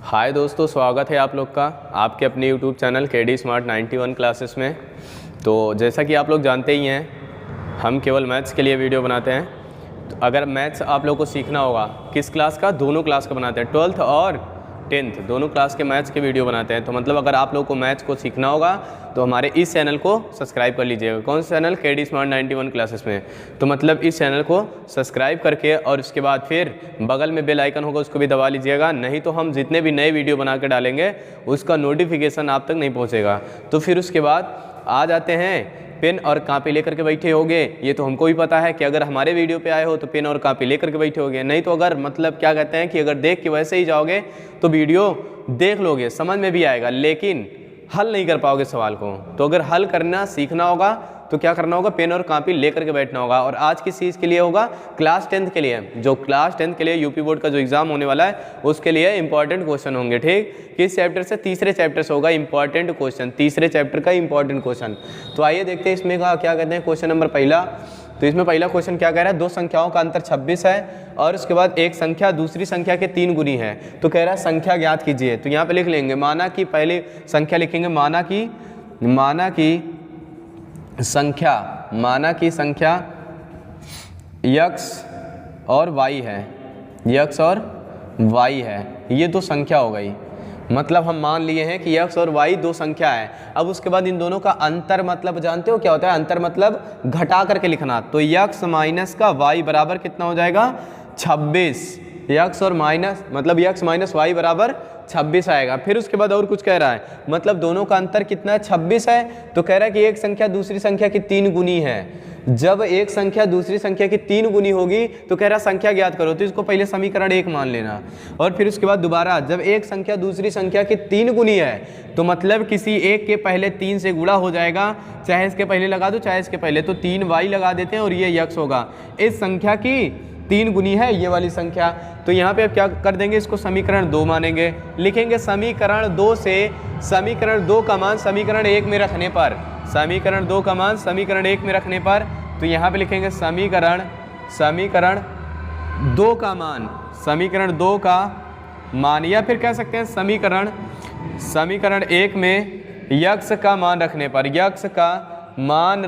हाय दोस्तों, स्वागत है आप लोग का आपके अपने YouTube channel KD Smart 91 classes में। तो जैसा कि आप लोग जानते ही हैं, हम केवल मैथ्स के लिए वीडियो बनाते हैं। तो अगर मैथ्स आप लोग को सीखना होगा, किस क्लास का? दोनों क्लास का बनाते हैं, 12th और 10th दोनों क्लास के मैथ्स के वीडियो बनाते हैं। तो मतलब अगर आप लोग को मैथ्स को सीखना होगा तो हमारे इस चैनल को सब्सक्राइब कर लीजिएगा। कौन सा चैनल? KD Smart 91 क्लासेस में। तो मतलब इस चैनल को सब्सक्राइब करके और उसके बाद फिर बगल में बेल आइकन होगा, उसको भी दबा लीजिएगा। नहीं तो हम जितने भी नए वीडियो बना के डालेंगे उसका नोटिफिकेशन आप तक नहीं पहुँचेगा। तो फिर उसके बाद आ जाते हैं, पेन और कापी लेकर के बैठे होगे। ये तो हमको भी पता है कि अगर हमारे वीडियो पे आए हो तो पेन और कापी लेकर के बैठे होगे। नहीं तो अगर मतलब क्या कहते हैं कि अगर देख के वैसे ही जाओगे तो वीडियो देख लोगे, समझ में भी आएगा, लेकिन हल नहीं कर पाओगे सवाल को। तो अगर हल करना सीखना होगा तो क्या करना होगा? पेन और कापी लेकर के बैठना होगा। और आज किस चीज़ के लिए होगा? क्लास 10th के लिए। जो क्लास 10th के लिए यूपी बोर्ड का जो एग्ज़ाम होने वाला है उसके लिए इंपॉर्टेंट क्वेश्चन होंगे। ठीक, किस चैप्टर से? तीसरे चैप्टर से होगा इंपॉर्टेंट क्वेश्चन, तीसरे चैप्टर का इंपॉर्टेंट क्वेश्चन। तो आइए देखते हैं इसमें क्या कहते हैं। क्वेश्चन नंबर पहला, तो इसमें पहला क्वेश्चन क्या कह रहा है? दो संख्याओं का अंतर 26 है और उसके बाद एक संख्या दूसरी संख्या के 3 गुनी है। तो कह रहा है संख्या ज्ञात कीजिए। तो यहाँ पे लिख लेंगे, माना कि पहले संख्या लिखेंगे, माना की संख्या x और y है, x और y है। ये दो संख्या हो गई। मतलब हम मान लिए हैं कि x और y दो संख्या है। अब उसके बाद इन दोनों का अंतर मतलब जानते हो क्या होता है? अंतर मतलब घटा करके लिखना। तो x माइनस का y बराबर कितना हो जाएगा? 26। x और माइनस मतलब x माइनस y बराबर 26 आएगा। फिर उसके बाद और कुछ कह रहा है, मतलब दोनों का अंतर कितना है? 26 है। तो कह रहा है कि एक संख्या दूसरी संख्या की 3 गुनी है। जब एक संख्या दूसरी संख्या की 3 गुनी होगी तो कह रहा है संख्या ज्ञात करो। तो इसको पहले समीकरण 1 मान लेना और फिर उसके बाद दोबारा जब एक संख्या दूसरी संख्या की 3 गुनी है तो मतलब किसी एक के पहले 3 से गुणा हो जाएगा, चाहे इसके पहले लगा दो चाहे इसके पहले। तो 3y लगा देते हैं और ये x होगा। इस संख्या की 3 गुनी है ये वाली संख्या। तो यहाँ पे अब क्या कर देंगे? इसको समीकरण 2 मानेंगे। लिखेंगे समीकरण 2 से समीकरण 2 का मान समीकरण 1 में रखने पर, समीकरण 2 का मान समीकरण 1 में रखने पर, तो यहाँ पे लिखेंगे समीकरण 2 का मान, समीकरण 2 का मान, या फिर कह सकते हैं समीकरण 1 में x का मान रखने पर, x का मान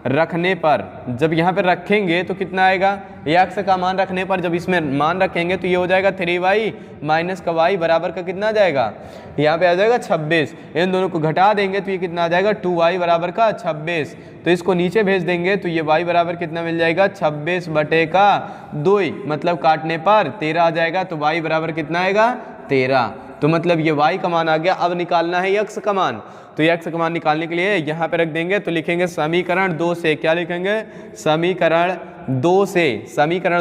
रखने पर जब यहाँ पे रखेंगे तो कितना आएगा? x का मान रखने पर जब इसमें मान रखेंगे तो ये हो जाएगा 3y माइनस का y बराबर का कितना आ जाएगा? यहाँ पे आ जाएगा 26। इन दोनों को घटा देंगे तो ये कितना आ जाएगा? 2y बराबर का 26। तो इसको नीचे भेज देंगे तो ये y बराबर कितना मिल जाएगा? 26 बटे का 2, मतलब काटने पर 13 आ जाएगा। तो y बराबर कितना आएगा? 13। तो मतलब ये y का मान आ गया। अब निकालना है x का मान। तो x का मान निकालने के लिए यहाँ पे रख देंगे। तो लिखेंगे समीकरण 2 से, क्या लिखेंगे? समीकरण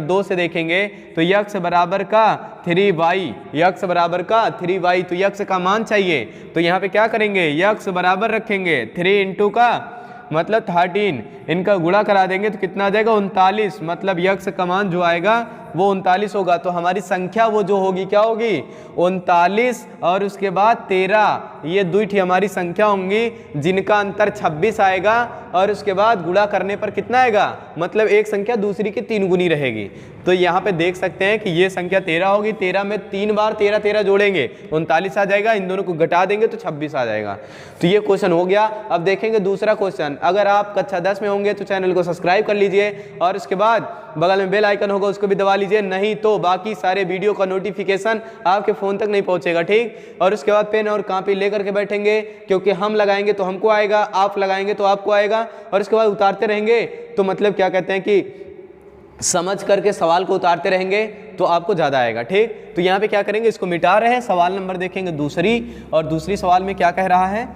2 से देखेंगे तो x बराबर का 3y, x बराबर का 3y। तो x का मान चाहिए तो यहाँ पे क्या करेंगे? x बराबर रखेंगे 3 इंटू का मतलब 13, इनका गुणा करा देंगे तो कितना आ जाएगा? 39। मतलब x का मान जो आएगा वो 39 होगा। तो हमारी संख्या वो जो होगी क्या होगी? 39 और उसके बाद 13। ये दुईठी हमारी संख्या होंगी जिनका अंतर 26 आएगा और उसके बाद गुणा करने पर कितना आएगा? मतलब एक संख्या दूसरी की 3 गुनी रहेगी। तो यहाँ पे देख सकते हैं कि ये संख्या 13 होगी। 13 में 3 बार 13 जोड़ेंगे 39 आ जाएगा। इन दोनों को घटा देंगे तो 26 आ जाएगा। तो ये क्वेश्चन हो गया। अब देखेंगे दूसरा क्वेश्चन। अगर आप कक्षा 10 में होंगे तो चैनल को सब्सक्राइब कर लीजिए और उसके बाद बगल में बेल आइकन होगा उसको भी दबा लीजिए, नहीं तो बाकी सारे वीडियो का नोटिफिकेशन आपके फ़ोन तक नहीं पहुंचेगा। ठीक, और उसके बाद पेन और कापी लेकर के बैठेंगे, क्योंकि हम लगाएंगे तो हमको आएगा, आप लगाएंगे तो आपको आएगा। और उसके बाद उतारते रहेंगे तो मतलब क्या कहते हैं कि समझ करके सवाल को उतारते रहेंगे तो आपको ज़्यादा आएगा। ठीक, तो यहाँ पे क्या करेंगे? इसको मिटा रहे हैं। सवाल नंबर देखेंगे दूसरी, और दूसरी सवाल में क्या कह रहा है?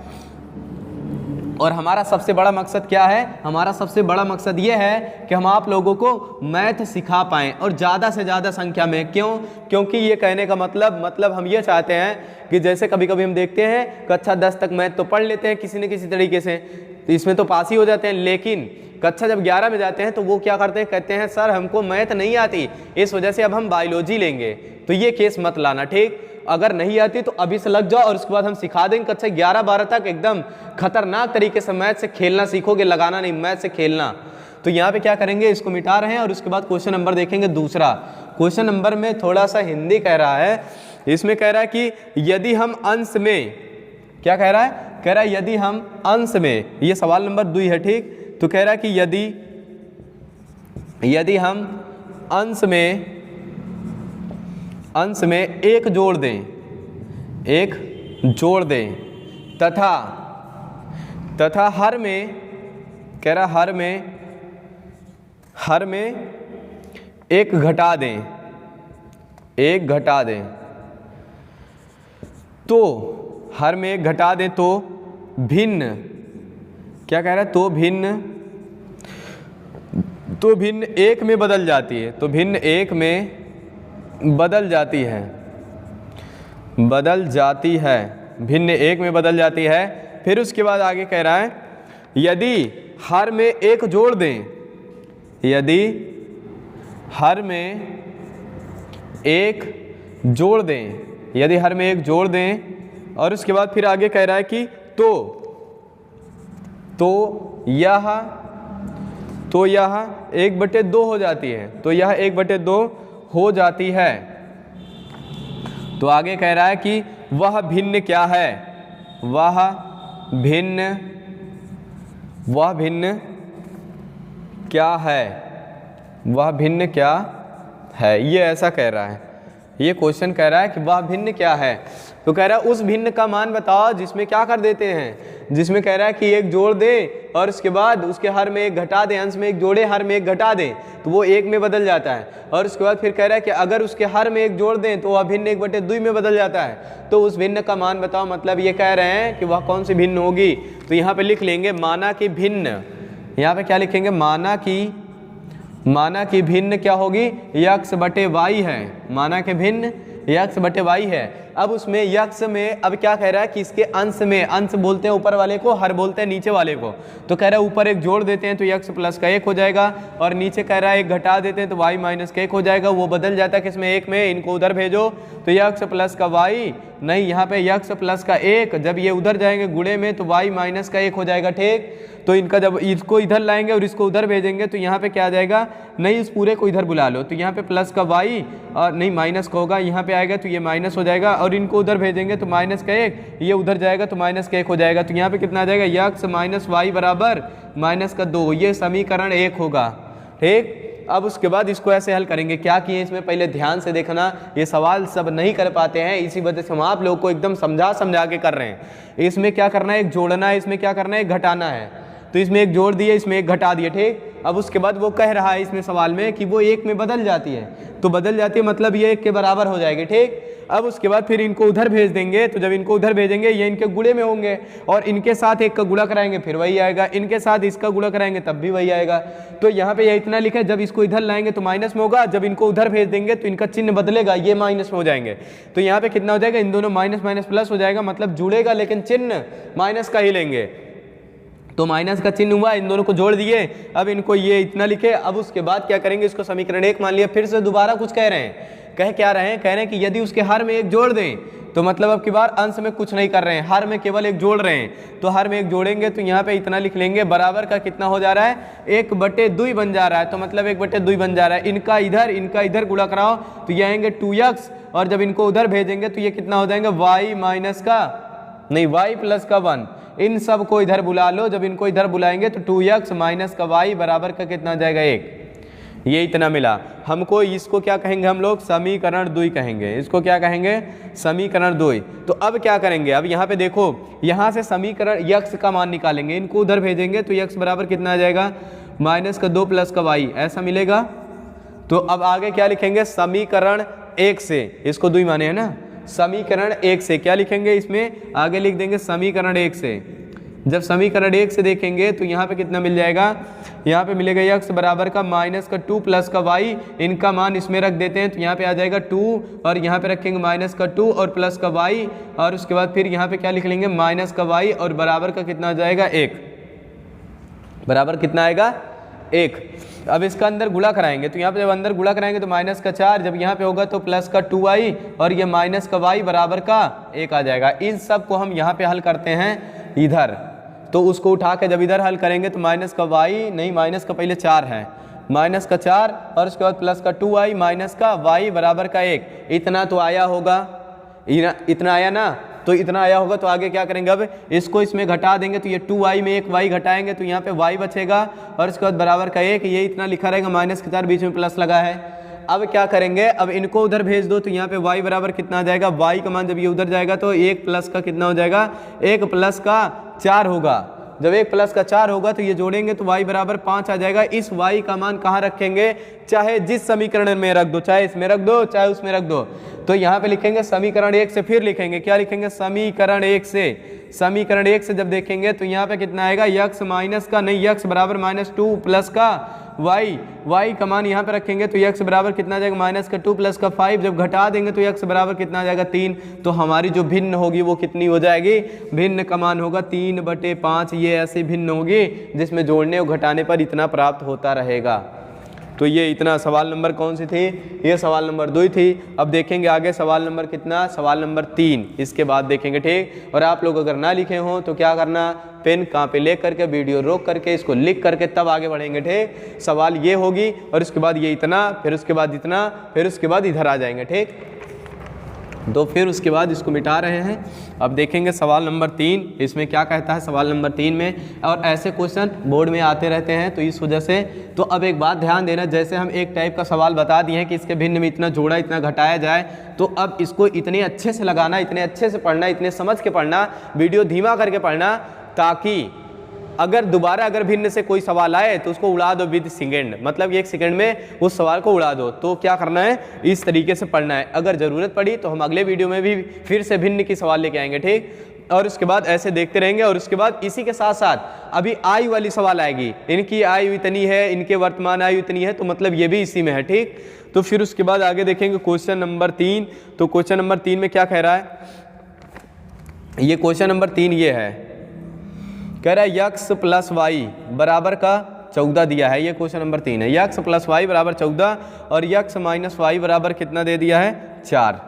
और हमारा सबसे बड़ा मकसद क्या है? हमारा सबसे बड़ा मकसद ये है कि हम आप लोगों को मैथ सिखा पाएँ और ज़्यादा से ज़्यादा संख्या में। क्यों? क्योंकि ये कहने का मतलब हम ये चाहते हैं कि जैसे कभी कभी हम देखते हैं कक्षा 10 तक मैथ तो पढ़ लेते हैं किसी न किसी तरीके से, तो इसमें तो पास ही हो जाते हैं, लेकिन कक्षा जब 11 में जाते हैं तो वो क्या करते हैं? कहते हैं सर हमको मैथ नहीं आती, इस वजह से अब हम बायोलॉजी लेंगे। तो ये केस मत लाना। ठीक, अगर नहीं आती तो अभी से लग जाओ और उसके बाद हम सिखा देंगे। कक्षा 11-12 तक एकदम खतरनाक तरीके से मैथ से खेलना सीखोगे, लगाना नहीं, मैथ से खेलना। तो यहाँ पे क्या करेंगे? इसको मिटा रहे हैं और उसके बाद क्वेश्चन नंबर देखेंगे दूसरा। क्वेश्चन नंबर में थोड़ा सा हिंदी कह रहा है, इसमें कह रहा है कि यदि हम अंश में, क्या कह रहा है, कह रहा है यदि हम अंश में, ये सवाल नंबर 2 है, ठीक। तो कह रहा है कि यदि हम अंश में एक जोड़ दें, तथा हर में, कह रहा हर में एक घटा दें, तो हर में एक घटा दें तो भिन्न, क्या कह रहा है, तो भिन्न एक में बदल जाती है, तो भिन्न एक में बदल जाती है, भिन्न एक में बदल जाती है। फिर उसके बाद आगे कह रहा है यदि हर में एक जोड़ दें, यदि हर में एक जोड़ दें, और उसके बाद फिर आगे कह रहा है कि तो यह 1/2 हो जाती है, तो यह 1/2 हो जाती है। तो आगे कह रहा है कि वह भिन्न क्या है, वह भिन्न क्या है, ये ऐसा कह रहा है, ये क्वेश्चन कह रहा है कि वह भिन्न क्या है। तो कह रहा है उस भिन्न का मान बताओ जिसमें क्या कर देते हैं, जिसमें कह रहा है कि एक जोड़ दे और उसके बाद उसके हर में एक घटा दे, अंश में एक जोड़े हर में एक घटा दे तो वो एक में बदल जाता है। और उसके बाद फिर कह रहा है कि अगर उसके हर में एक जोड़ दें तो वह भिन्न 1/2 में बदल जाता है। तो उस भिन्न का मान बताओ, मतलब ये कह रहे हैं कि वह कौन सी भिन्न होगी। तो यहाँ पे लिख लेंगे माना कि भिन्न, यहाँ पे क्या लिखेंगे, माना कि भिन्न क्या होगी, x/y है, माना कि भिन्न x/y है। अब उसमें यक्ष में अब क्या कह रहा है कि इसके अंश में, अंश बोलते हैं ऊपर वाले को, हर बोलते हैं नीचे वाले को। तो कह रहा है ऊपर एक जोड़ देते हैं तो x + 1 हो जाएगा, और नीचे कह रहा है एक घटा देते हैं तो y - 1 हो जाएगा। वो बदल जाता है किसमें, एक में, इनको उधर भेजो तो x + y, नहीं यहाँ पे x + 1, जब ये उधर जाएंगे गुणे में तो y - 1 हो जाएगा, ठीक। तो इनका जब इसको इधर लाएंगे और इसको उधर भेजेंगे तो यहाँ पे क्या आ जाएगा, नहीं इस पूरे को इधर बुला लो, तो यहाँ पे प्लस का y और नहीं माइनस का होगा, यहाँ पे आएगा तो ये माइनस हो जाएगा, और इनको उधर भेजेंगे तो -1, ये उधर जाएगा तो -1 हो जाएगा। तो यहाँ पे कितना आ जाएगा, x - y बराबर -2, ये समीकरण 1 होगा, ठीक। अब उसके बाद इसको ऐसे हल करेंगे, क्या किए इसमें पहले ध्यान से देखना, ये सवाल सब नहीं कर पाते हैं, इसी वजह से हम आप लोग को एकदम समझा के कर रहे हैं। इसमें क्या करना है, एक जोड़ना है, इसमें क्या करना है, एक घटाना है। तो इसमें एक जोड़ दिए, इसमें एक घटा दिए, ठीक। अब उसके बाद वो कह रहा है इसमें सवाल में कि वो एक में बदल जाती है, तो बदल जाती है मतलब ये एक के बराबर हो जाएगी, ठीक। अब उसके बाद फिर इनको उधर भेज देंगे, तो जब इनको उधर भेजेंगे ये इनके गुणे में होंगे, और इनके साथ एक का गुणा कराएंगे फिर वही आएगा, इनके साथ इसका गुणा कराएंगे तब भी वही आएगा। तो यहाँ पे ये इतना लिखा है, जब इसको इधर लाएंगे तो माइनस में होगा, जब इनको उधर भेज देंगे तो इनका चिन्ह बदलेगा, ये माइनस में हो जाएंगे। तो यहाँ पे कितना हो जाएगा, इन दोनों माइनस प्लस हो जाएगा, मतलब जुड़ेगा लेकिन चिन्ह माइनस का ही लेंगे। तो माइनस का चिन्ह हुआ, इन दोनों को जोड़ दिए, अब इनको ये इतना लिखे। अब उसके बाद क्या करेंगे, इसको समीकरण 1 मान लिया। फिर से दोबारा कुछ कह रहे हैं, कह रहे हैं कि यदि उसके हर में एक जोड़ दें, तो मतलब अब की बार अंश में कुछ नहीं कर रहे हैं, हर में केवल एक जोड़ रहे हैं। तो हर में एक जोड़ेंगे तो यहाँ पे इतना लिख लेंगे, बराबर का कितना हो जा रहा है, 1/2 बन जा रहा है। तो मतलब 1/2 बन जा रहा है, इनका इधर गुणा कराओ तो ये आएंगे 2x, और जब इनको उधर भेजेंगे तो ये कितना हो जाएंगे, y + 1। इन सब को इधर बुला लो, जब इनको इधर बुलाएंगे तो 2x - y बराबर का कितना आ जाएगा, 1। ये इतना मिला हमको। इसको क्या कहेंगे हम लोग, समीकरण 2 कहेंगे। इसको क्या कहेंगे, समीकरण 2। तो अब क्या करेंगे, अब यहाँ पे देखो, यहाँ से समीकरण x का मान निकालेंगे, इनको उधर भेजेंगे तो x बराबर कितना आ जाएगा, -2 + y, ऐसा मिलेगा। तो अब आगे क्या लिखेंगे, समीकरण 1 से, इसको 2 माने है ना, समीकरण 1 से क्या लिखेंगे, इसमें आगे लिख देंगे समीकरण 1 से। जब समीकरण 1 से देखेंगे तो यहाँ पे कितना मिल जाएगा, यहाँ पे मिलेगा x बराबर का -2 + y, इनका मान इसमें रख देते हैं तो यहाँ पे आ जाएगा 2, और यहाँ पे रखेंगे -2 और +y, और उसके बाद फिर यहाँ पे क्या लिख लेंगे, -y, और बराबर का कितना आ जाएगा, 1। बराबर कितना आएगा, 1। अब इसका अंदर गुणा कराएंगे तो यहाँ पे जब अंदर गुणा कराएंगे तो -4, जब यहाँ पे होगा तो +2y, और ये -y बराबर का 1 आ जाएगा। इन सब को हम यहाँ पे हल करते हैं इधर, तो उसको उठा के जब इधर हल करेंगे तो -y नहीं, माइनस का पहले 4 है, माइनस का 4 और उसके बाद प्लस का 2i माइनस का y बराबर का 1। इतना तो आया होगा, इतना आया ना, तो इतना आया होगा। तो आगे क्या करेंगे, अब इसको इसमें घटा देंगे तो ये 2i में एक y घटाएंगे तो यहाँ पे y बचेगा और उसके बाद बराबर का 1, ये इतना लिखा रहेगा माइनस का 4, बीच में प्लस लगा है। अब क्या करेंगे, अब इनको उधर भेज दो तो यहाँ पे y बराबर कितना आ जाएगा, y का मान जब ये उधर जाएगा तो 1 प्लस का कितना हो जाएगा, 1 प्लस का 4 होगा। जब 1 प्लस का 4 होगा तो ये जोड़ेंगे तो y बराबर 5 आ जाएगा। इस y का मान कहाँ रखेंगे, चाहे जिस समीकरण में रख दो, चाहे इसमें रख दो चाहे उसमें रख दो। तो यहाँ पे लिखेंगे समीकरण 1 से, फिर लिखेंगे क्या लिखेंगे, समीकरण 1 से। समीकरण 1 से जब देखेंगे तो यहाँ पे कितना आएगा, यक्स माइनस का नहीं, यक्स बराबर -2 प्लस का y का मान यहाँ पे रखेंगे तो यक्स बराबर कितना आ जाएगा, माइनस का 2 प्लस का 5। जब घटा देंगे तो यक्स बराबर कितना आ जाएगा, 3। तो हमारी जो भिन्न होगी वो कितनी हो जाएगी, भिन्न का मान होगा 3/5। ये ऐसी भिन्न होगी जिसमें जोड़ने और घटाने पर इतना प्राप्त होता रहेगा। तो ये इतना सवाल नंबर कौन सी थी, ये सवाल नंबर 2 थी। अब देखेंगे आगे सवाल नंबर कितना, सवाल नंबर 3 इसके बाद देखेंगे, ठीक। और आप लोग अगर ना लिखे हों तो क्या करना, पेन कापी ले करके वीडियो रोक करके इसको लिख करके तब आगे बढ़ेंगे, ठीक। सवाल ये होगी और उसके बाद ये इतना, फिर उसके बाद इतना, फिर उसके बाद इधर आ जाएंगे, ठीक। तो फिर उसके बाद इसको मिटा रहे हैं। अब देखेंगे सवाल नंबर 3 इसमें क्या कहता है, सवाल नंबर 3 में। और ऐसे क्वेश्चन बोर्ड में आते रहते हैं तो इस वजह से, तो अब एक बात ध्यान देना, जैसे हम एक टाइप का सवाल बता दिए हैं कि इसके भिन्न में इतना जोड़ा इतना घटाया जाए, तो अब इसको इतने अच्छे से लगाना, इतने अच्छे से पढ़ना, इतने समझ के पढ़ना, वीडियो धीमा करके पढ़ना, ताकि अगर दोबारा अगर भिन्न से कोई सवाल आए तो उसको उड़ा दो विद सेकेंड, मतलब 1 सेकंड में उस सवाल को उड़ा दो। तो क्या करना है, इस तरीके से पढ़ना है। अगर ज़रूरत पड़ी तो हम अगले वीडियो में भी फिर से भिन्न की सवाल लेके आएंगे, ठीक। और उसके बाद ऐसे देखते रहेंगे। और उसके बाद इसी के साथ साथ अभी आयु वाली सवाल आएगी, इनकी आयु इतनी है, इनके वर्तमान आयु इतनी है, तो मतलब ये भी इसी में है, ठीक। तो फिर उसके बाद आगे देखेंगे क्वेश्चन नंबर 3। तो क्वेश्चन नंबर 3 में क्या कह रहा है, ये क्वेश्चन नंबर 3 ये है, कह रहा है यक्स प्लस वाई बराबर का 14 दिया है। ये क्वेश्चन नंबर 3 है, यक्स प्लस वाई बराबर 14 और यक्स माइनस वाई बराबर कितना दे दिया है, 4।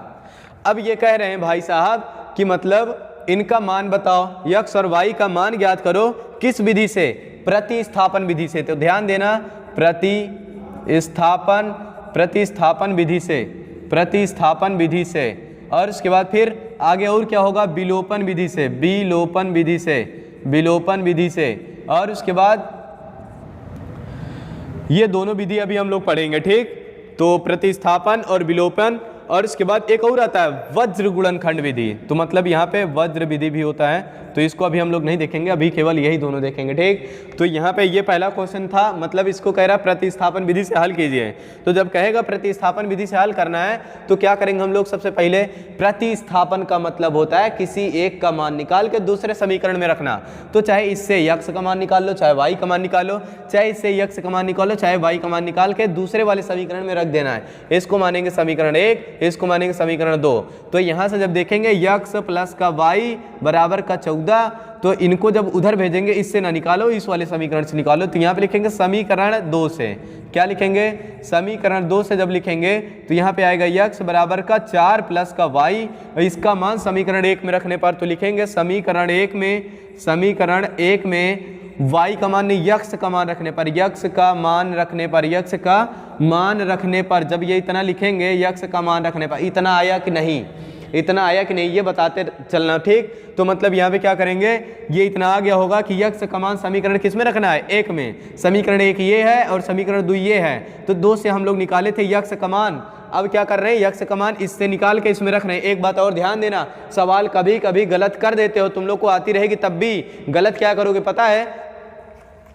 अब ये कह रहे हैं भाई साहब कि मतलब इनका मान बताओ, यक्स और वाई का मान ज्ञात करो, किस विधि से, प्रतिस्थापन विधि से। तो ध्यान देना, प्रतिस्थापन विधि से, प्रतिस्थापन विधि से। और उसके बाद फिर आगे और क्या होगा, विलोपन विधि से, विलोपन विधि से, विलोपन विधि से। और उसके बाद ये दोनों विधि अभी हम लोग पढ़ेंगे, ठीक। तो प्रतिस्थापन और विलोपन। और इसके बाद एक और आता है वज्र गुणनखंड विधि। तो मतलब यहाँ पे वज्र विधि भी होता है, तो इसको अभी हम लोग नहीं देखेंगे, अभी केवल यही दोनों देखेंगे, ठीक। तो यहाँ पे ये पहला क्वेश्चन था, मतलब इसको कह रहा है प्रतिस्थापन विधि से हल कीजिए। तो जब कहेगा प्रतिस्थापन विधि से हल करना है तो क्या करेंगे हम लोग, सबसे पहले प्रतिस्थापन का मतलब होता है किसी एक का मान निकाल के दूसरे समीकरण में रखना। तो चाहे इससे यक्स का मान निकाल लो, चाहे वाई का मान निकालो, चाहे इससे यक्स का मान निकालो, चाहे वाई का मान निकाल के दूसरे वाले समीकरण में रख देना है। इसको मानेंगे समीकरण 1, इसको मानेंगे समीकरण 2। तो यहाँ से जब देखेंगे यक्स प्लस का वाई बराबर का 14, तो इनको जब उधर भेजेंगे, इससे ना निकालो, इस वाले समीकरण से निकालो। तो यहाँ पे लिखेंगे समीकरण 2 से, क्या लिखेंगे, समीकरण 2 से जब लिखेंगे तो यहाँ पे आएगा यक्स बराबर का 4 प्लस का वाई, इसका मान समीकरण 1 में रखने पर तो लिखेंगे समीकरण 1 में y का मान नहीं, यक्स का मान रखने पर, यक्स का मान रखने पर, यक्स का मान रखने पर जब ये इतना लिखेंगे, यक्स का मान रखने पर इतना आया कि नहीं, इतना आया कि नहीं, ये बताते चलना, ठीक। तो मतलब यहाँ पे क्या करेंगे, ये इतना आ गया होगा कि यक्स का मान समीकरण किस में रखना है, 1 में। समीकरण 1 ये है और समीकरण 2 ये है, तो 2 से हम लोग निकाले थे यक्स का मान। अब क्या कर रहे हैं, यक्स का मान इससे निकाल के इसमें रख रहे हैं। एक बात और ध्यान देना, सवाल कभी कभी गलत कर देते हो, तुम लोग को आती रहेगी तब भी गलत क्या करोगे पता है,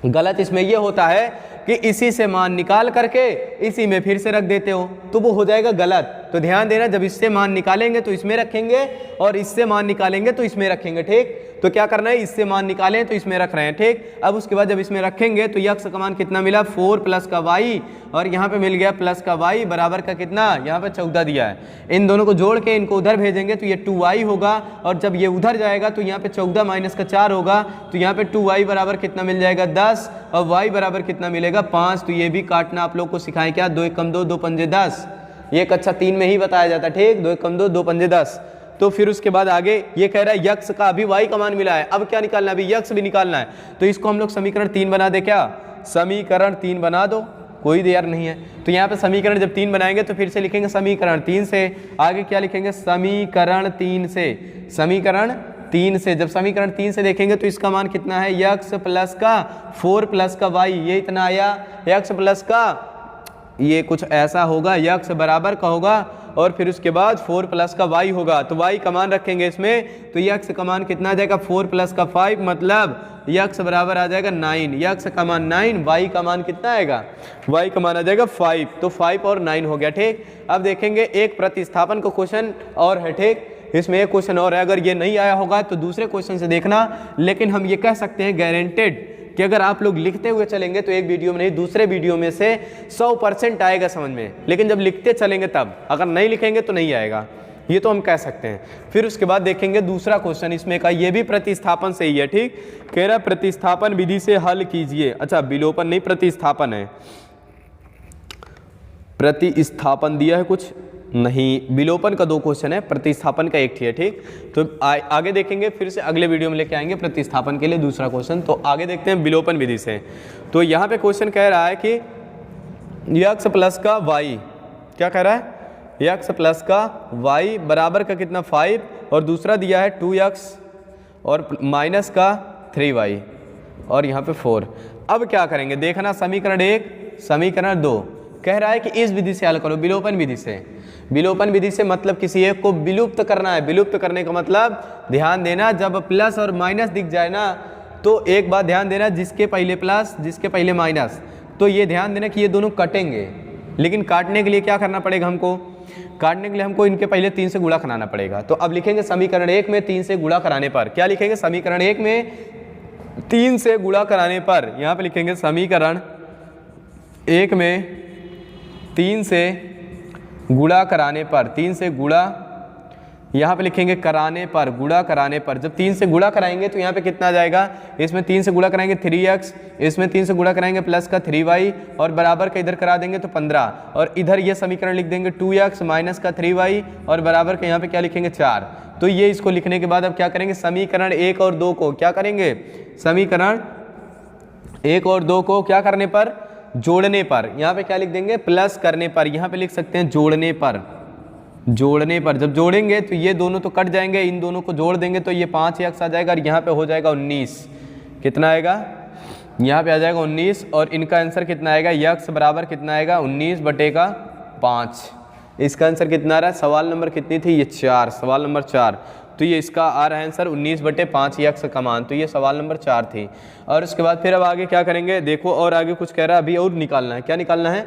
गलत इसमें यह होता है कि इसी से मान निकाल करके इसी में फिर से रख देते हो, तो वो हो जाएगा गलत। तो ध्यान देना, जब इससे मान निकालेंगे तो इसमें रखेंगे और इससे मान निकालेंगे तो इसमें रखेंगे, ठीक। तो क्या करना है, इससे मान निकालें तो इसमें रख रहे हैं, ठीक। अब उसके बाद जब इसमें रखेंगे तो यक्स का मान कितना मिला, 4 प्लस का वाई, और यहाँ पे मिल गया प्लस का वाई बराबर का कितना, यहाँ पे 14 दिया है। इन दोनों को जोड़ के इनको उधर भेजेंगे तो ये 2y होगा, और जब ये उधर जाएगा तो यहाँ पे 14 माइनस का 4 होगा, तो यहाँ पे 2y बराबर कितना मिल जाएगा, 10, और y बराबर कितना मिलेगा, 5। तो ये भी काटना आप लोग को सिखाएं, क्या, 2 एकम 2, 2 पंजे 10। ये कक्षा 3 में ही बताया जाता है, ठीक, 2 एकम 2, 2 पंजे 10। तो फिर उसके बाद आगे ये कह रहा है यक्स का अभी y का मान मिला है, अब क्या निकालना है, अभी यक्स भी निकालना है। तो इसको हम लोग समीकरण 3 बना दे, क्या, समीकरण 3 बना दो। कोई देर नहीं है। तो यहाँ पे समीकरण जब 3 बनाएंगे तो फिर से लिखेंगे समीकरण 3 से, आगे क्या लिखेंगे समीकरण 3 से, समीकरण 3 से। जब समीकरण 3 से देखेंगे तो इसका मान कितना है x प्लस का 4 प्लस का y, ये इतना आया। x प्लस का ये कुछ ऐसा होगा, x बराबर का होगा और फिर उसके बाद 4 प्लस का y होगा। तो y का मान रखेंगे इसमें तो x का मान कितना आ जाएगा 4 प्लस का 5, मतलब x बराबर आ जाएगा 9। x का मान 9, y का मान कितना आएगा, y का मान आ जाएगा 5। तो 5 और 9 हो गया। ठीक, अब देखेंगे एक प्रतिस्थापन का क्वेश्चन और है। ठीक, इसमें एक क्वेश्चन और है, अगर ये नहीं आया होगा तो दूसरे क्वेश्चन से देखना, लेकिन हम ये कह सकते हैं गारंटेड कि अगर आप लोग लिखते हुए चलेंगे तो एक वीडियो में नहीं दूसरे वीडियो में से 100% आएगा समझ में, लेकिन जब लिखते चलेंगे तब, अगर नहीं लिखेंगे तो नहीं आएगा, ये तो हम कह सकते हैं। फिर उसके बाद देखेंगे दूसरा क्वेश्चन इसमें का, ये भी प्रतिस्थापन से ही है। ठीक, कह रहा प्रतिस्थापन विधि से हल कीजिए। अच्छा, विलोपन नहीं प्रतिस्थापन है, प्रतिस्थापन दिया है कुछ नहीं, विलोपन का 2 क्वेश्चन है, प्रतिस्थापन का 1 ही है। ठीक, तो आगे देखेंगे, फिर से अगले वीडियो में लेके आएंगे प्रतिस्थापन के लिए दूसरा क्वेश्चन। तो आगे देखते हैं विलोपन विधि से। तो यहाँ पे क्वेश्चन कह रहा है कि x प्लस का y, क्या कह रहा है x प्लस का y बराबर का कितना 5, और दूसरा दिया है 2x और माइनस का 3y और यहाँ पे 4। अब क्या करेंगे देखना, समीकरण 1 समीकरण 2 कह रहा है कि इस विधि से हल करो, विलोपन विधि से। विलोपन विधि से मतलब किसी एक को विलुप्त करना है। विलुप्त करने का मतलब, ध्यान देना, जब प्लस और माइनस दिख जाए ना तो एक बात ध्यान देना, जिसके पहले प्लस जिसके पहले माइनस, तो ये ध्यान देना कि ये दोनों कटेंगे। लेकिन काटने के लिए क्या करना पड़ेगा हमको, काटने के लिए हमको इनके पहले 3 से गुणा कराना पड़ेगा। तो अब लिखेंगे समीकरण 1 में 3 से गुणा कराने पर, क्या लिखेंगे समीकरण 1 में 3 से गुणा कराने पर, यहाँ पे लिखेंगे समीकरण 1 में 3 से गुणा कराने पर, 3 से गुणा यहाँ पे लिखेंगे कराने पर, गुणा कराने पर। जब 3 से गुणा कराएंगे तो यहाँ पे कितना आ जाएगा, इसमें 3 से गुणा कराएंगे 3x, इसमें 3 से गुणा कराएंगे प्लस का 3y और बराबर का इधर करा देंगे तो 15, और इधर ये समीकरण लिख देंगे 2x माइनस का 3y और बराबर का यहाँ पे क्या लिखेंगे 4। तो ये इसको लिखने के बाद अब क्या करेंगे, समीकरण 1 और 2 को क्या करेंगे, समीकरण 1 और 2 को क्या करने पर, जोड़ने पर। यहाँ पे क्या लिख देंगे, प्लस करने पर, यहाँ पे लिख सकते हैं जोड़ने पर। जोड़ने पर जब जोड़ेंगे तो ये दोनों तो कट जाएंगे, इन दोनों को जोड़ देंगे तो ये 5x आ जाएगा और यहाँ पे हो जाएगा 19। कितना आएगा, यहाँ पे आ जाएगा 19, और इनका आंसर कितना आएगा, x बराबर कितना आएगा 19/5। इसका आंसर कितना आ रहा है, सवाल नंबर कितनी थी, ये 4, सवाल नंबर 4। तो ये इसका आ रहा है आंसर 19/5 x का मान। तो ये सवाल नंबर 4 थी। और उसके बाद फिर अब आगे क्या करेंगे, देखो और आगे कुछ कह रहा है, अभी और निकालना है। क्या निकालना है,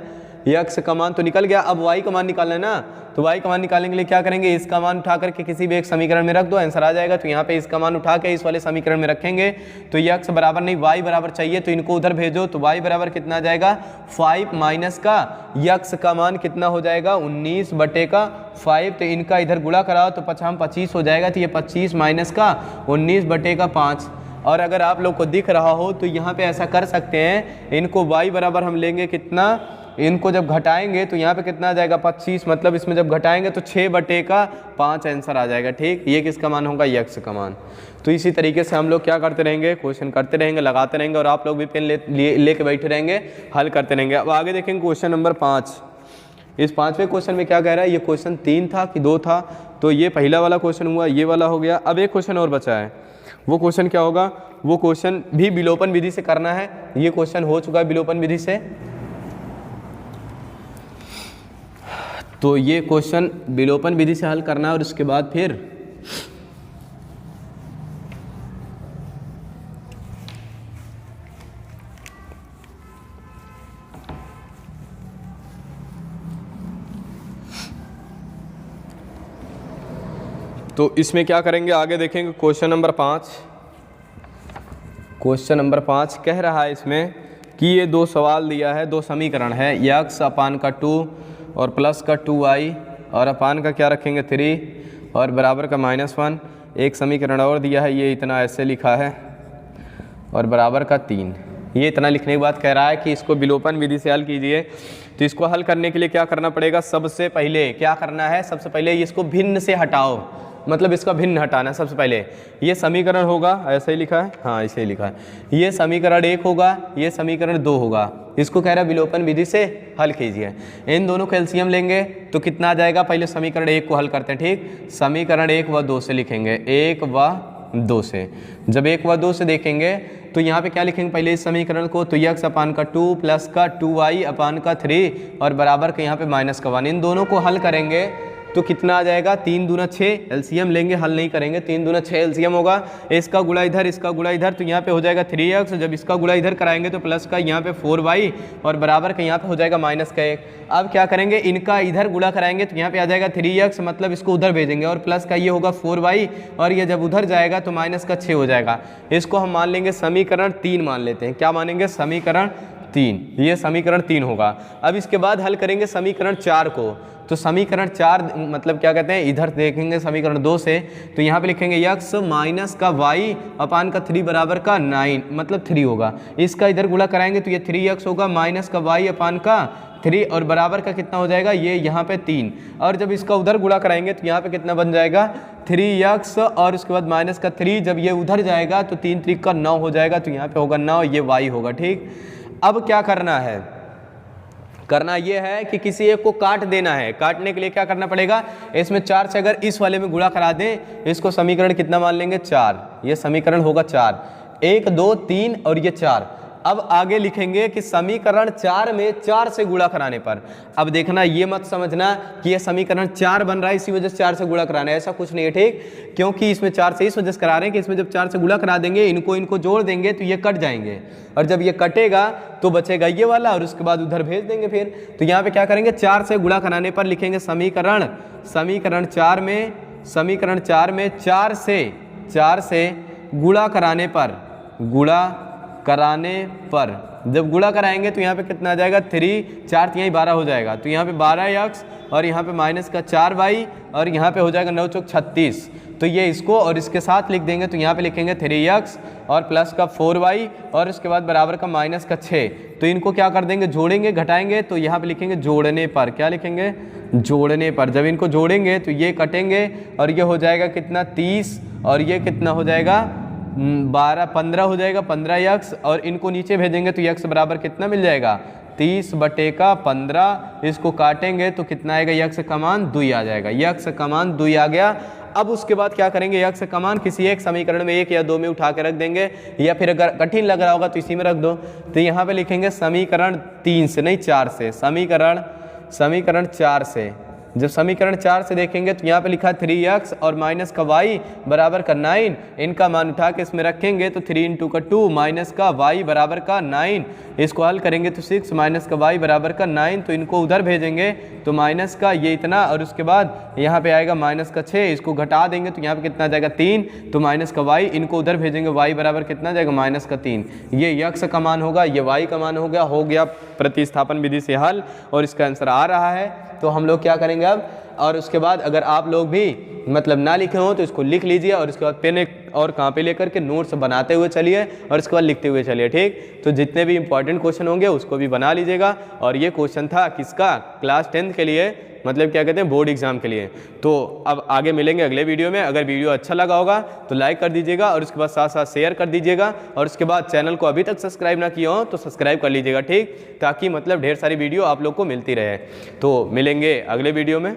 x का मान तो निकल गया, अब y का मान निकालना है ना। तो y का मान निकालने के लिए क्या करेंगे, इसका मान उठा करके किसी भी एक समीकरण में रख दो, आंसर आ जाएगा। तो यहाँ पे इसका मान उठा के इस वाले समीकरण में रखेंगे तो x बराबर नहीं y बराबर चाहिए, तो इनको उधर भेजो। तो y बराबर कितना आ जाएगा 5 माइनस का x का मान कितना हो जाएगा 19/5। तो इनका इधर गुणा कराओ तो 25 हो जाएगा। तो ये 25 माइनस का 19/5। और अगर आप लोग को दिख रहा हो तो यहाँ पे ऐसा कर सकते हैं, इनको y बराबर हम लेंगे कितना, इनको जब घटाएंगे तो यहाँ पे कितना आ जाएगा 25, मतलब इसमें जब घटाएंगे तो 6/5 आंसर आ जाएगा। ठीक, ये किसका मान होगा, x का मान। तो इसी तरीके से हम लोग क्या करते रहेंगे, क्वेश्चन करते रहेंगे, लगाते रहेंगे, और आप लोग भी पेन लेके बैठे रहेंगे, हल करते रहेंगे। अब आगे देखेंगे क्वेश्चन नंबर 5। इस 5वें क्वेश्चन में क्या कह रहा है, ये क्वेश्चन 3 था कि 2 था, तो ये पहला वाला क्वेश्चन हुआ, ये वाला हो गया। अब एक क्वेश्चन और बचा है, वो क्वेश्चन क्या होगा, वो क्वेश्चन भी विलोपन विधि से करना है। ये क्वेश्चन हो चुका है विलोपन विधि से, तो ये क्वेश्चन विलोपन विधि से हल करना है। और उसके बाद फिर तो इसमें क्या करेंगे, आगे देखेंगे क्वेश्चन नंबर 5। क्वेश्चन नंबर 5 कह रहा है इसमें कि ये 2 सवाल दिया है, 2 समीकरण है, x अपान का 2 और प्लस का 2y और अपान का क्या रखेंगे 3 और बराबर का -1। एक समीकरण और दिया है, ये इतना ऐसे लिखा है, और बराबर का 3। ये इतना लिखने के बाद कह रहा है कि इसको विलोपन विधि से हल कीजिए। तो इसको हल करने के लिए क्या करना पड़ेगा, सबसे पहले क्या करना है, सबसे पहले इसको भिन्न से हटाओ, मतलब इसका भिन्न हटाना। सबसे पहले ये समीकरण होगा, ऐसे ही लिखा है, हाँ ऐसे ही लिखा है, ये समीकरण 1 होगा, ये समीकरण 2 होगा। इसको कह रहा है विलोपन विधि से हल कीजिए। इन दोनों को एलसीएम लेंगे तो कितना आ जाएगा, पहले समीकरण 1 को हल करते हैं। ठीक, समीकरण 1 व 2 से लिखेंगे, 1 व 2 से। जब 1 व 2 से देखेंगे तो यहाँ पे क्या लिखेंगे, पहले इस समीकरण को, तो x अपान का 2 प्लस का 2y अपान का 3 और बराबर का यहाँ पे माइनस का 1। इन दोनों को हल करेंगे तो कितना आ जाएगा, 3 दूना 6, एलसीएम लेंगे, हल नहीं करेंगे, 3 दूना 6 एलसीएम होगा। इसका गुणा इधर, इसका गुणा इधर, तो यहाँ पे हो जाएगा 3x। जब इसका गुणा इधर कराएंगे तो प्लस का यहाँ पे 4y और बराबर का यहाँ पे हो जाएगा माइनस का 1। अब क्या करेंगे, इनका इधर गुणा कराएंगे तो यहाँ पे आ जाएगा 3x, मतलब इसको उधर भेजेंगे और प्लस का ये होगा 4y और ये जब उधर जाएगा तो माइनस का 6 हो जाएगा। इसको हम मान लेंगे समीकरण 3 मान लेते हैं। क्या मानेंगे, समीकरण 3, ये समीकरण 3 होगा। अब इसके बाद हल करेंगे समीकरण 4 को, तो समीकरण 4 मतलब क्या कहते हैं, इधर देखेंगे समीकरण 2 से, तो यहाँ पे लिखेंगे x माइनस का y अपान का 3 बराबर का 9, मतलब 3 होगा। इसका इधर गुणा कराएंगे तो ये 3x होगा माइनस का y अपान का 3 और बराबर का कितना हो जाएगा, ये यहाँ पे 3। और जब इसका उधर गुणा कराएंगे तो यहाँ पे कितना बन जाएगा, 3x और उसके बाद माइनस का 3। जब ये उधर जाएगा तो 3 3 का 9 हो जाएगा, तो यहाँ पे होगा 9, ये y होगा। ठीक, अब क्या करना है, करना ये है कि किसी एक को काट देना है। काटने के लिए क्या करना पड़ेगा, इसमें 4 से अगर इस वाले में गुणा करा दें, इसको समीकरण कितना मान लेंगे, 4। ये समीकरण होगा 4, 1 2 3 और ये 4। अब आगे लिखेंगे कि समीकरण 4 में 4 से गुणा कराने पर, अब देखना ये मत समझना कि ये समीकरण 4 बन रहा है इसी वजह से 4 से गुणा कराना है, ऐसा कुछ नहीं है। ठीक, क्योंकि इसमें 4 से इस वजह से करा रहे हैं कि इसमें जब 4 से गुणा करा देंगे, इनको जोड़ देंगे तो ये कट जाएंगे, और जब ये कटेगा तो बचेगा ये वाला और उसके बाद उधर भेज देंगे फिर। तो यहाँ पे क्या करेंगे, 4 से गुणा कराने पर लिखेंगे समीकरण 4 में 4 से गुणा कराने पर, जब गुणा कराएंगे तो यहाँ पे कितना आ जाएगा, 3 4 यहाँ 12 हो जाएगा, तो यहाँ पे 12x और यहाँ पे माइनस का 4y और यहाँ पे हो जाएगा 9 चौक 36। तो ये इसको और इसके साथ लिख देंगे, तो यहाँ पे लिखेंगे 3x और प्लस का 4y और उसके बाद बराबर का माइनस का 6। तो इनको क्या कर देंगे, जोड़ेंगे घटाएंगे, तो यहाँ पे लिखेंगे जोड़ने पर। क्या लिखेंगे, जोड़ने पर। जब इनको जोड़ेंगे तो ये कटेंगे और ये हो जाएगा कितना, 30 और ये कितना हो जाएगा, 15 हो जाएगा, 15x और इनको नीचे भेजेंगे तो x बराबर कितना मिल जाएगा, 30 बटे का 15। इसको काटेंगे तो कितना आएगा, x का मान 2 आ जाएगा, x का मान 2 आ गया। अब उसके बाद क्या करेंगे, x का मान किसी एक समीकरण में 1 या 2 में उठा के रख देंगे, या फिर अगर कठिन लग रहा होगा तो इसी में रख दो। तो यहाँ पे लिखेंगे समीकरण 3 से नहीं 4 से, समीकरण 4 से। जब समीकरण 4 से देखेंगे तो यहाँ पे लिखा 3x और माइनस का y बराबर का 9, इनका मान उठा के इसमें रखेंगे तो 3 × का 2 माइनस का y बराबर का 9। इसको हल करेंगे तो 6 माइनस का y बराबर का 9, तो इनको उधर भेजेंगे तो माइनस का ये इतना और उसके बाद यहाँ पे आएगा माइनस का 6। इसको घटा देंगे तो यहाँ पे कितना जाएगा, 3, तो माइनस का y, इनको उधर भेजेंगे y बराबर कितना जाएगा, माइनस का 3। ये x का मान होगा, ये y का मान हो गया प्रतिस्थापन विधि से हल, और इसका आंसर आ रहा है। तो हम लोग क्या करेंगे अब, और उसके बाद अगर आप लोग भी मतलब ना लिखे हो तो इसको लिख लीजिए और उसके बाद पेन और कापी लेकर के नोट्स बनाते हुए चलिए और इसके बाद लिखते हुए चलिए। ठीक, तो जितने भी इंपॉर्टेंट क्वेश्चन होंगे उसको भी बना लीजिएगा। और ये क्वेश्चन था किसका, क्लास 10th के लिए, मतलब क्या कहते हैं, बोर्ड एग्जाम के लिए। तो अब आगे मिलेंगे अगले वीडियो में। अगर वीडियो अच्छा लगा होगा तो लाइक कर दीजिएगा और उसके बाद साथ साथ शेयर कर दीजिएगा, और उसके बाद चैनल को अभी तक सब्सक्राइब ना किया हो तो सब्सक्राइब कर लीजिएगा। ठीक, ताकि मतलब ढेर सारी वीडियो आप लोग को मिलती रहे। तो मिलेंगे अगले वीडियो में।